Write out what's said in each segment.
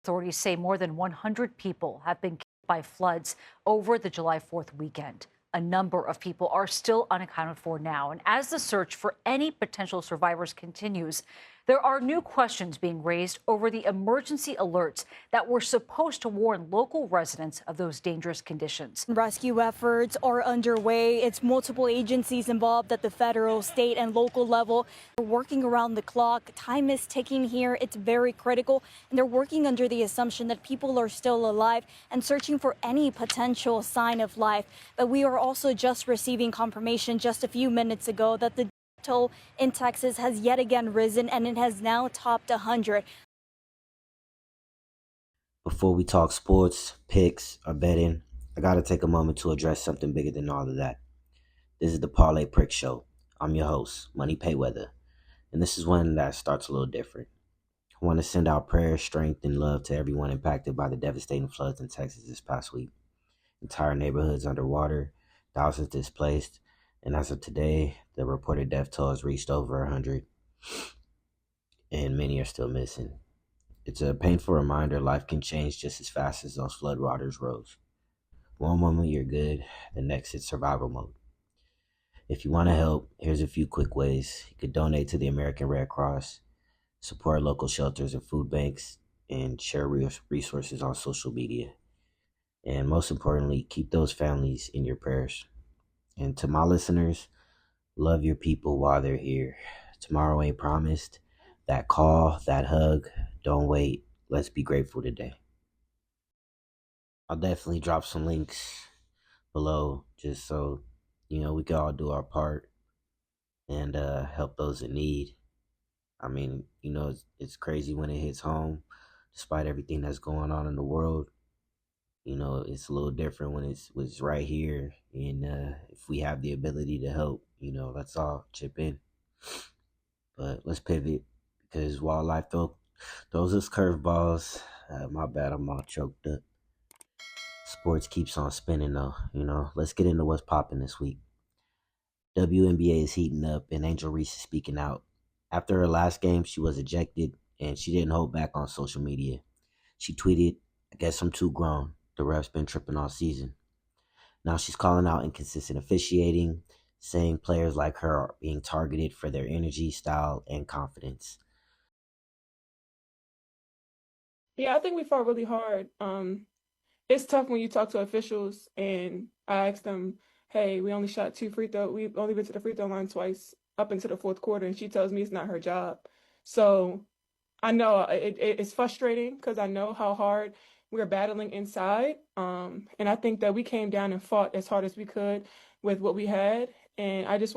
Authorities say more than 100 people have been killed by floods over the July 4th weekend. A number of people are still unaccounted for now. And as the search for any potential survivors continues, there are new questions being raised over the emergency alerts that were supposed to warn local residents of those dangerous conditions. Rescue efforts are underway. It's multiple agencies involved at the federal, state, and local level. They're working around the clock. Time is ticking here. It's very critical. And they're working under the assumption that people are still alive and searching for any potential sign of life. But we are also just receiving confirmation just a few minutes ago that the toll in Texas has yet again risen, and it has now topped 100. Before we talk sports, picks, or betting, I gotta take a moment to address something bigger than all of that. This is the Parlay Prick Show. I'm your host, Money Payweather, and this is one that starts a little different. I want to send out prayers, strength, and love to everyone impacted by the devastating floods in Texas this past week. Entire neighborhoods underwater, thousands displaced, and as of today, the reported death toll has reached over 100, and many are still missing. It's a painful reminder life can change just as fast as those flood waters rose. One moment you're good, the next it's survival mode. If you want to help, here's a few quick ways. You could donate to the American Red Cross, support local shelters and food banks, and share resources on social media. And most importantly, keep those families in your prayers. And to my listeners, love your people while they're here. Tomorrow ain't promised. That call, that hug, don't wait. Let's be grateful today. I'll definitely drop some links below just so, we can all do our part and help those in need. I mean, it's crazy when it hits home, despite everything that's going on in the world. It's a little different when it's right here. And if we have the ability to help, let's all chip in. But let's pivot, because while life throws us curveballs, my bad, I'm all choked up. Sports keeps on spinning though, Let's get into what's popping this week. WNBA is heating up, and Angel Reese is speaking out. After her last game, she was ejected, and she didn't hold back on social media. She tweeted, "I guess I'm too grown. The refs been tripping all season." Now she's calling out inconsistent officiating, saying players like her are being targeted for their energy, style, and confidence. Yeah, I think we fought really hard. It's tough when you talk to officials and I asked them, "Hey, we only shot two free throws. We've only been to the free throw line twice up into the fourth quarter," and she tells me it's not her job. So I know it's frustrating because I know how hard we're battling inside. And I think that we came down and fought as hard as we could with what we had. And I just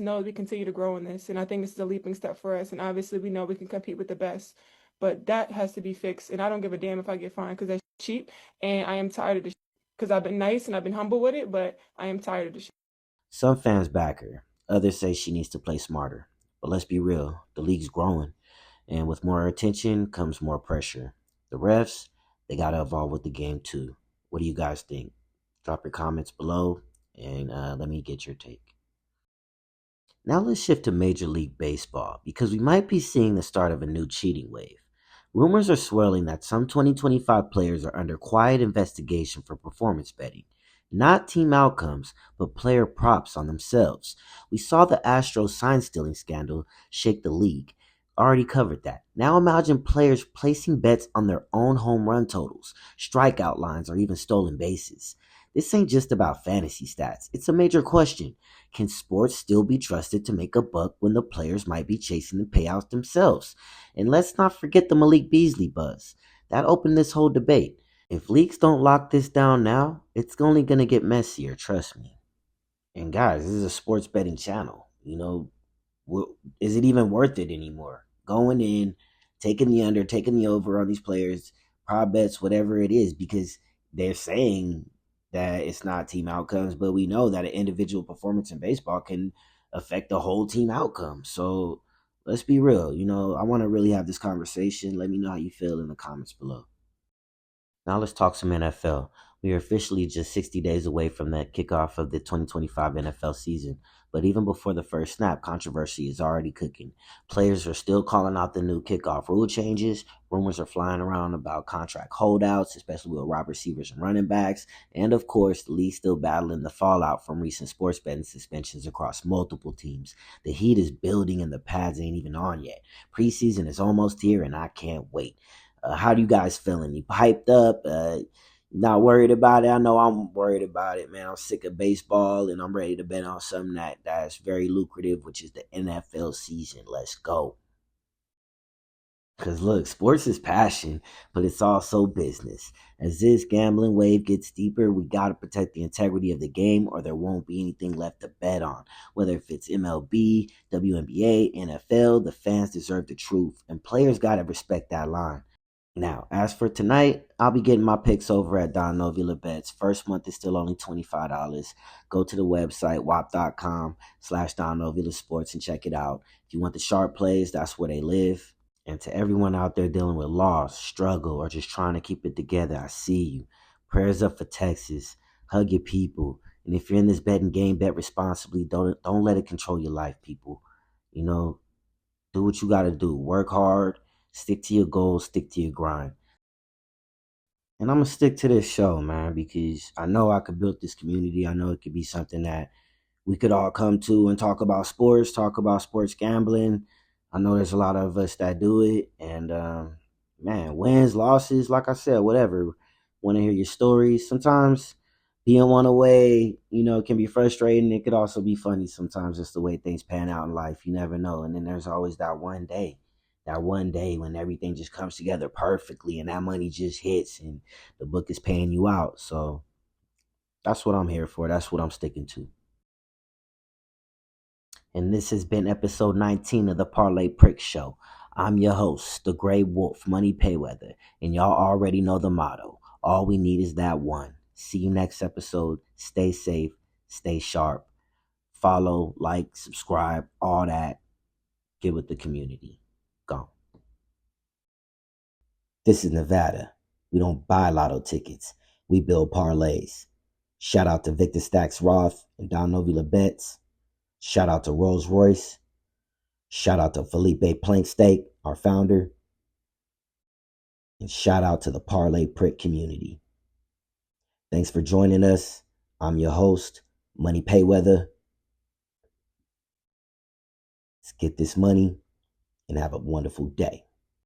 know we continue to grow in this. And I think this is a leaping step for us. And obviously we know we can compete with the best. But that has to be fixed. And I don't give a damn if I get fined because that's cheap. And I am tired of the because I've been nice and I've been humble with it, but I am tired of the shit. Some fans back her. Others say she needs to play smarter. But let's be real, the league's growing. And with more attention comes more pressure. The refs, they got to evolve with the game too. What do you guys think? Drop your comments below and let me get your take. Now let's shift to Major League Baseball, because we might be seeing the start of a new cheating wave. Rumors are swirling that some 2025 players are under quiet investigation for performance betting. Not team outcomes, but player props on themselves. We saw the Astros sign stealing scandal shake the league. Already covered that. Now imagine players placing bets on their own home run totals, strikeout lines, or even stolen bases. This ain't just about fantasy stats. It's a major question. Can sports still be trusted to make a buck when the players might be chasing the payouts themselves? And let's not forget the Malik Beasley buzz. That opened this whole debate. If leagues don't lock this down now, it's only going to get messier, trust me. And guys, this is a sports betting channel. Is it even worth it anymore? Going in, taking the under, taking the over on these players, prop bets, whatever it is, because they're saying that it's not team outcomes, but we know that an individual performance in baseball can affect the whole team outcome. So let's be real. I want to really have this conversation. Let me know how you feel in the comments below. Now let's talk some NFL. We are officially just 60 days away from the kickoff of the 2025 NFL season. But even before the first snap, controversy is already cooking. Players are still calling out the new kickoff rule changes. Rumors are flying around about contract holdouts, especially with wide receivers and running backs. And of course, the league still battling the fallout from recent sports betting suspensions across multiple teams. The heat is building and the pads ain't even on yet. Preseason is almost here and I can't wait. How do you guys feeling? You hyped up? Not worried about it? I know I'm worried about it, man. I'm sick of baseball and I'm ready to bet on something that's very lucrative, which is the NFL season. Let's go. Because look, sports is passion, but it's also business. As this gambling wave gets deeper, we got to protect the integrity of the game or there won't be anything left to bet on. Whether if it's MLB, WNBA, NFL, the fans deserve the truth, and players got to respect that line. Now, as for tonight, I'll be getting my picks over at Donovula Bets. First month is still only $25. Go to the website, wap.com/Donovula Sports and check it out. If you want the sharp plays, that's where they live. And to everyone out there dealing with loss, struggle, or just trying to keep it together, I see you. Prayers up for Texas. Hug your people. And if you're in this betting game, bet responsibly. Don't let it control your life, people. You know, do what you got to do. Work hard. Stick to your goals, stick to your grind. And I'm going to stick to this show, man, because I know I could build this community. I know it could be something that we could all come to and talk about sports gambling. I know there's a lot of us that do it. And, man, wins, losses, like I said, whatever. Want to hear your stories. Sometimes being one away, can be frustrating. It could also be funny sometimes, just the way things pan out in life. You never know. And then there's always that one day when everything just comes together perfectly and that money just hits and the book is paying you out. So that's what I'm here for. That's what I'm sticking to. And this has been episode 19 of the Parlay Prick Show. I'm your host, the Gray Wolf, Money Payweather, and y'all already know the motto. All we need is that one. See you next episode. Stay safe, stay sharp. Follow, like, subscribe, all that. Get with the community. Gone. This is Nevada. We don't buy lotto tickets. We build parlays. Shout out to Victor Stacks Roth and Donovula Bets. Shout out to Rolls Royce. Shout out to Felipe Planksteak, our founder. And shout out to the Parlay Prick community. Thanks for joining us. I'm your host, Money Payweather. Let's get this money and have a wonderful day.